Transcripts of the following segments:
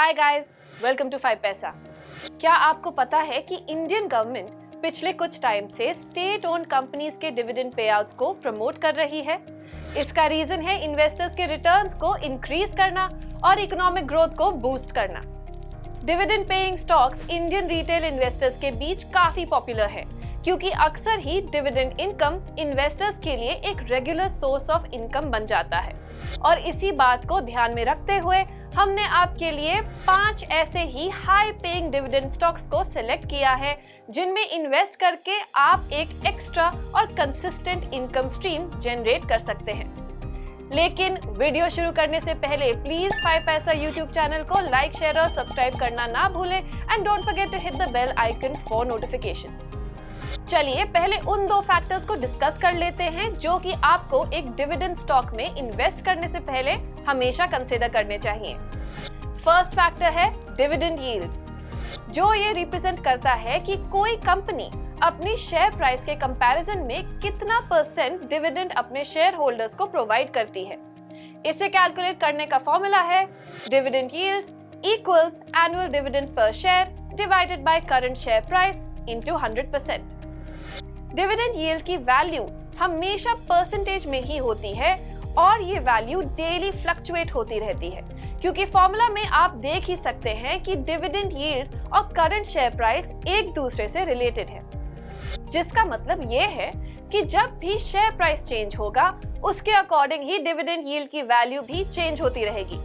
Hi guys, welcome to 5 पैसा। क्या आपको पता है कि इंडियन गवर्नमेंट पिछले कुछ टाइम से स्टेट ओन्ड कंपनीज के डिविडेंड पेआउट्स को प्रमोट कर रही है। इसका रीजन है इन्वेस्टर्स के रिटर्न्स को इंक्रीज करना और इकोनॉमिक ग्रोथ को बूस्ट करना। Dividend paying stocks Indian retail investors के बीच काफी पॉपुलर है क्योंकि अक्सर ही डिविडेंड इनकम इन्वेस्टर्स के लिए एक रेगुलर सोर्स ऑफ इनकम बन जाता है। और इसी बात को ध्यान में रखते हुए हमने आपके लिए 5 ऐसे ही हाई पेइंग डिविडेंड स्टॉक्स को सिलेक्ट किया है जिनमें इन्वेस्ट करके आप एक एक्स्ट्रा और कंसिस्टेंट इनकम स्ट्रीम जनरेट कर सकते हैं। लेकिन वीडियो शुरू करने से पहले प्लीज 5 पैसा यूट्यूब चैनल को लाइक, शेयर और सब्सक्राइब करना ना भूलें and don't forget to hit the bell icon for notifications. चलिए पहले उन 2 फैक्टर्स को डिस्कस कर लेते हैं जो कि आपको एक डिविडेंड स्टॉक में इन्वेस्ट करने से पहले हमेशा कंसीडर करने चाहिए। फर्स्ट फैक्टर है डिविडेंड यील्ड, जो ये रिप्रेजेंट करता है कि कोई कंपनी अपनी शेयर प्राइस के कंपैरिजन में कितना % डिविडेंड अपने शेयर होल्डर्स को प्रोवाइड करती है। इसे कैलकुलेट करने का फॉर्मूला है dividend yield equals annual dividend per share divided by current share price into 100%। Dividend yield की वैल्यू हमेशा परसेंटेज में ही होती है और ये वैल्यू डेली फ्लक्चुएट होती रहती है क्योंकि फॉर्मूला में आप देख ही सकते हैं कि डिविडेंड यील्ड और करंट शेयर प्राइस एक दूसरे से रिलेटेड है, जिसका मतलब ये है कि जब भी शेयर प्राइस चेंज होगा उसके अकॉर्डिंग ही डिविडेंड यील्ड की वैल्यू भी चेंज होती रहेगी।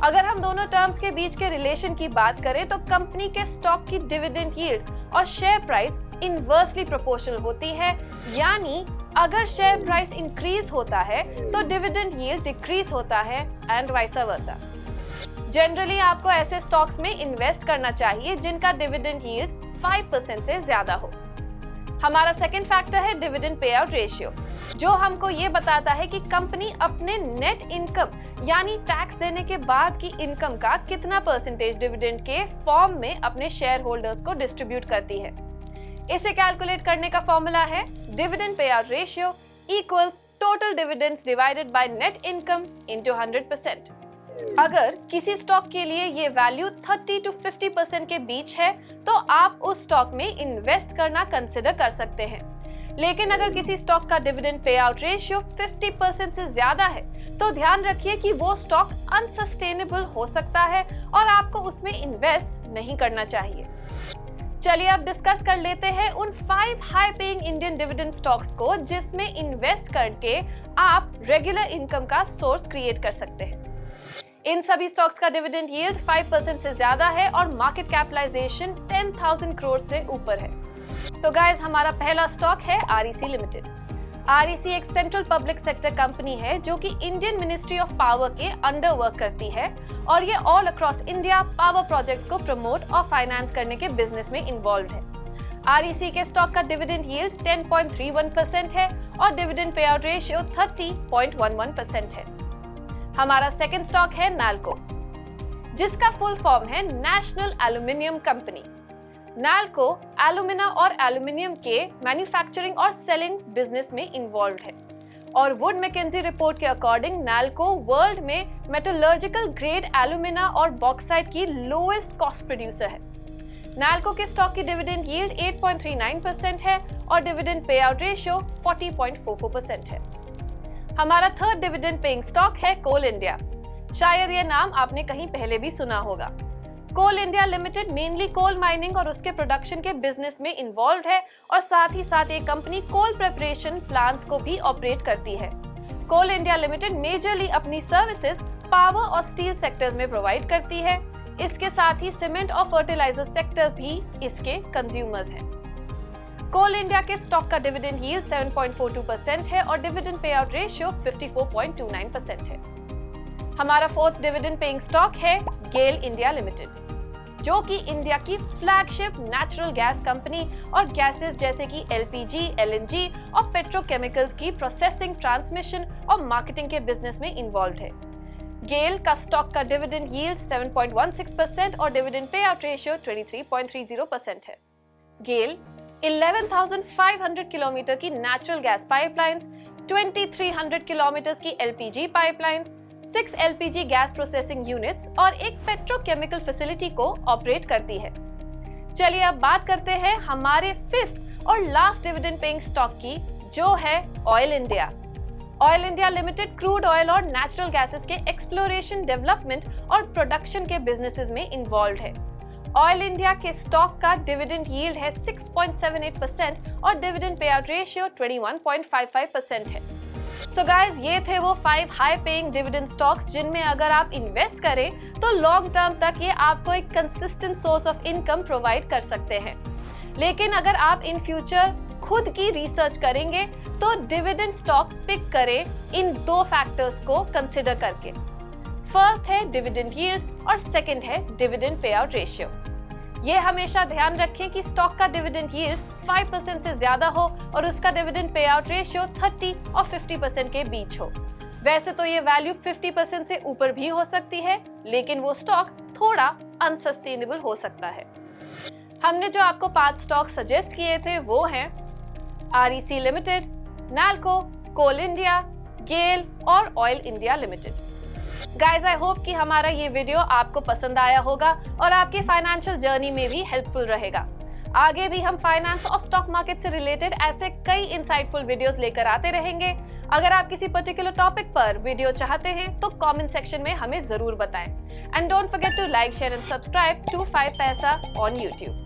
अगर हम दोनों टर्म्स के बीच के रिलेशन की बात करें तो कंपनी के स्टॉक की डिविडेंड यील्ड और शेयर प्राइस इनवर्सली प्रोपोर्शनल होती है, यानी अगर शेयर प्राइस इंक्रीज होता है तो डिविडेंड यील्ड डिक्रीज होता है एंड वाइस वर्सा। जनरली आपको ऐसे स्टॉक्स में इन्वेस्ट करना चाहिए जिनका डिविडेंड यील्ड 5% से ज्यादा हो। हमारा सेकंड फैक्टर है डिविडेंड पे आउट रेशियो, जो हमको ये बताता है कि कंपनी अपने नेट इनकम यानी टैक्स देने के बाद की इनकम का कितना % डिविडेंड के फॉर्म में अपने शेयर होल्डर्स को डिस्ट्रीब्यूट करती है। इसे कैलकुलेट करने का फॉर्मूला है dividend pay out ratio equals total dividends divided by net income into 100%। अगर किसी स्टॉक के लिए ये वैल्यू 30 to 50% के बीच है तो आप उस स्टॉक में इन्वेस्ट करना कंसिडर कर सकते हैं। लेकिन अगर किसी स्टॉक का डिविडेंड पे आउट रेशियो 50% से ज्यादा है तो ध्यान रखिए कि वो स्टॉक अनसस्टेनेबल हो सकता है और आपको उसमें इन्वेस्ट नहीं करना चाहिए। चलिए अब डिस्कस कर लेते हैं उन 5 high paying Indian dividend stocks को जिसमें इन्वेस्ट करके आप रेगुलर इनकम का सोर्स क्रिएट कर सकते हैं। इन सभी स्टॉक्स का डिविडेंड यील्ड 5% से ज्यादा है और मार्केट कैपिटलाइजेशन 10,000 करोड़ से ऊपर है। तो गाइस, हमारा पहला स्टॉक है REC लिमिटेड। REC एक सेंट्रल पब्लिक सेक्टर कंपनी है जो कि इंडियन मिनिस्ट्री ऑफ पावर के अंडर वर्क करती है और ये all across India power projects को प्रमोट और फाइनेंस करने के बिजनेस में इन्वॉल्व है। REC के स्टॉक का डिविडेंड यील्ड 10.31% है और डिविडेंड पे आउट रेशियो 30.11% है। हमारा सेकंड स्टॉक है नाल्को, जिसका फुल फॉर्म है national aluminium company. NALCO alumina और एल्यूमिनियम के मैन्युफैक्चरिंग और सेलिंग बिजनेस में इन्वॉल्व है और वुड मैकेंजी रिपोर्ट के अकॉर्डिंग नाल्को वर्ल्ड में मेटलर्जिकल ग्रेड एल्यूमिना और बॉक्साइट की लोएस्ट कॉस्ट प्रोड्यूसर है। नाल्को के स्टॉक की डिविडेंड यील्ड 8.39% है और डिविडेंड पे आउट रेशियो 40.44% है। हमारा थर्ड डिविडेंड पेइंग स्टॉक है कोल इंडिया। शायद ये नाम आपने कहीं पहले भी सुना होगा। Coal India Limited mainly coal mining और उसके प्रोडक्शन के बिजनेस में इन्वॉल्व है और साथ ही साथ ये कंपनी कोल प्रिपरेशन प्लांट्स को भी ऑपरेट करती है। कोल इंडिया लिमिटेड मेजरली अपनी सर्विसेज पावर और स्टील सेक्टर्स में प्रोवाइड करती है। इसके साथ ही सीमेंट और फर्टिलाइजर सेक्टर भी इसके कंज्यूमर्स हैं। कोल इंडिया के स्टॉक का डिविडेंड यील्ड 7.42% है और डिविडेंड पे आउट रेशियो 54.29% है। हमारा फोर्थ डिविडेंड पेइंग स्टॉक है गेल इंडिया लिमिटेड, जो कि इंडिया की फ्लैगशिप नेचुरल गैस कंपनी और गैसेस जैसे कि LPG, LNG और पेट्रोकेमिकल्स की प्रोसेसिंग, ट्रांसमिशन और मार्केटिंग के बिजनेस में इन्वॉल्व है। गेल का स्टॉक का डिविडेंड यील्ड 7.16% और डिविडेंड पे आउट रेशियो 23.30% है। गेल 11,500 किलोमीटर की नेचुरल गैस पाइपलाइंस, 2,300 किलोमीटर की LPG pipelines, 6 LPG gas processing units और एक पेट्रोकेमिकल फैसिलिटी को ऑपरेट करती है। चलिए अब बात करते हैं हमारे 5th और लास्ट डिविडेंड पेइंग स्टॉक की, जो है oil India. Oil India limited crude oil और नेचुरल गैसेस के एक्सप्लोरेशन, डेवलपमेंट और प्रोडक्शन के बिजनेसेस में इन्वॉल्व है। ऑयल इंडिया के स्टॉक का डिविडेंड यील्ड है 6.78% और डिविडेंड पे आउट रेशियो 21.55% है। सो गाइस, ये थे वो 5 हाई पेइंग डिविडेंड स्टॉक्स जिनमें अगर आप इन्वेस्ट करें तो लॉन्ग टर्म तक ये आपको एक consistent source of income provide कर सकते हैं। लेकिन अगर आप इन फ्यूचर खुद की रिसर्च करेंगे तो डिविडेंड स्टॉक पिक करें इन 2 फैक्टर्स को कंसिडर करके। फर्स्ट है डिविडेंड यील्ड और सेकंड है डिविडेंड पे आउट रेशियो। ये हमेशा ध्यान रखें कि स्टॉक का डिविडेंड यील्ड 5% से ज्यादा हो और उसका डिविडेंड पे आउट रेशियो 30 और 50% के बीच हो। वैसे तो ये वैल्यू 50% से ऊपर भी हो सकती है, लेकिन वो स्टॉक थोड़ा अनसस्टेनेबल हो सकता है। हमने जो आपको 5 स्टॉक सजेस्ट किए थे वो हैं REC लिमिटेड, नैल्को, कोल इंडिया, गेल और oil India limited. Guys, I hope कि हमारा ये वीडियो आपको पसंद आया होगा और आपकी फाइनेंशियल जर्नी में भी हेल्पफुल रहेगा। आगे भी हम फाइनेंस और स्टॉक मार्केट से रिलेटेड ऐसे कई इंसाइटफुल वीडियोस लेकर आते रहेंगे। अगर आप किसी पर्टिकुलर टॉपिक पर वीडियो चाहते हैं तो कमेंट सेक्शन में हमें जरूर बताएं। And don't forget to like, share and subscribe to 5 Paisa on YouTube।